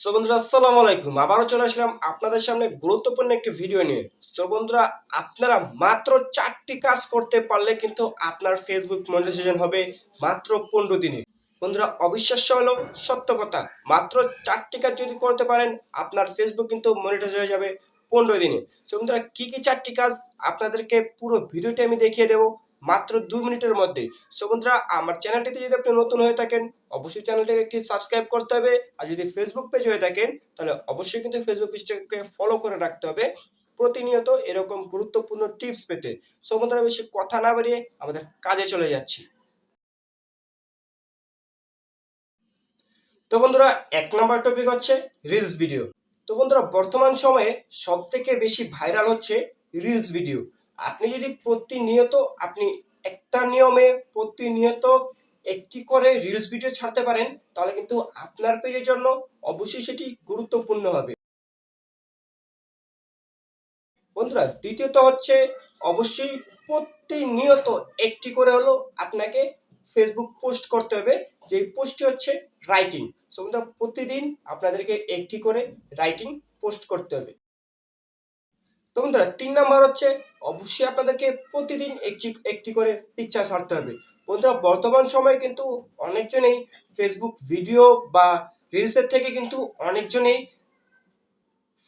So বন্ধুরা আসসালামু আলাইকুম। আবারও চলে আসলাম আপনাদের সামনে গুরুত্বপূর্ণ একটি ভিডিও নিয়ে। সো বন্ধুরা, আপনারা মাত্র 4টি কাজ করতে পারলে কিন্তু আপনার ফেসবুক মনিটাইজেশন হবে মাত্র 15 দিনে। বন্ধুরা, অবিশ্বাস্য হলেও সত্য কথা, মাত্র 4টি কাজ যদি করতে পারেন আপনার ফেসবুক কিন্তু মনিটাইজ হয়ে যাবে 15 দিনে। সো বন্ধুরা, কি কি 4টি কাজ আপনাদেরকে পুরো ভিডিওটি আমি দেখিয়ে দেবো মাত্র 2 মিনিটের মধ্যে। সো বন্ধুরা, আমার চ্যানেলটিতে যদি আপনি নতুন হয়ে থাকেন অবশ্যই চ্যানেলটাকে একটি সাবস্ক্রাইব করতে হবে, আর যদি ফেসবুক পেজ হয়ে থাকেন তাহলে অবশ্যই কিন্তু ফেসবুক পেজটাকে ফলো করে রাখতে হবে প্রতিনিয়ত এরকম গুরুত্বপূর্ণ টিপস পেতে। সো বন্ধুরা, বেশি কথা না বাড়িয়ে আমাদের কাজে চলে যাচ্ছি। তো বন্ধুরা, 1 নম্বর টপিক হচ্ছে রিলস ভিডিও। তো বন্ধুরা, বর্তমান সময়ে সব থেকে বেশি ভাইরাল হচ্ছে রিলস ভিডিও। আপনি যদি প্রতিনিয়ত আপনি একটা নিয়মে প্রতিনিয়ত একটি করে রিলস ভিডিও ছাড়তে পারেন তাহলে কিন্তু আপনার পেজের জন্য অবশ্যই সেটি গুরুত্বপূর্ণ হবে। বন্ধুরা, দ্বিতীয়ত হচ্ছে অবশ্যই প্রতিনিয়ত একটি করে হলো আপনাকে ফেসবুক পোস্ট করতে হবে, যে পোস্টটি হচ্ছে রাইটিং। সো বন্ধুরা, প্রতিদিন আপনাদেরকে একটি করে রাইটিং পোস্ট করতে হবে। তো বন্ধুরা, 3 নম্বর হচ্ছে অবশ্যই আপনাদেরকে প্রতিদিন একটি একটি করে পিকচার ছাড়তে হবে। বন্ধুরা, বর্তমান সময়ে কিন্তু অনেকজনেই ফেসবুক ভিডিও বা রিলসের থেকে কিন্তু অনেকজনেই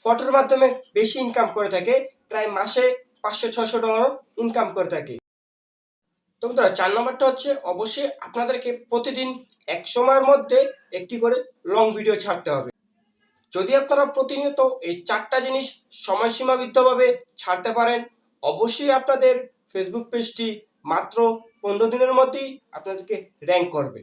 ফটোর মাধ্যমে বেশি ইনকাম করে থাকে, প্রায় মাসে $500-600 ইনকাম করে থাকে। তো বন্ধুরা, 4 নম্বরটা হচ্ছে অবশ্যই আপনাদেরকে প্রতিদিন এক সময়ের মধ্যে একটি করে লং ভিডিও ছাড়তে হবে। যদি আপনারা প্রতিনিয়ত এই 4টা জিনিস সময়সীমাবদ্ধভাবে ছাড়তে পারেন অবশ্যই আপনাদের ফেসবুক পেজটি মাত্র 15 দিনের মধ্যেই আপনাদেরকে র্যাঙ্ক করবে।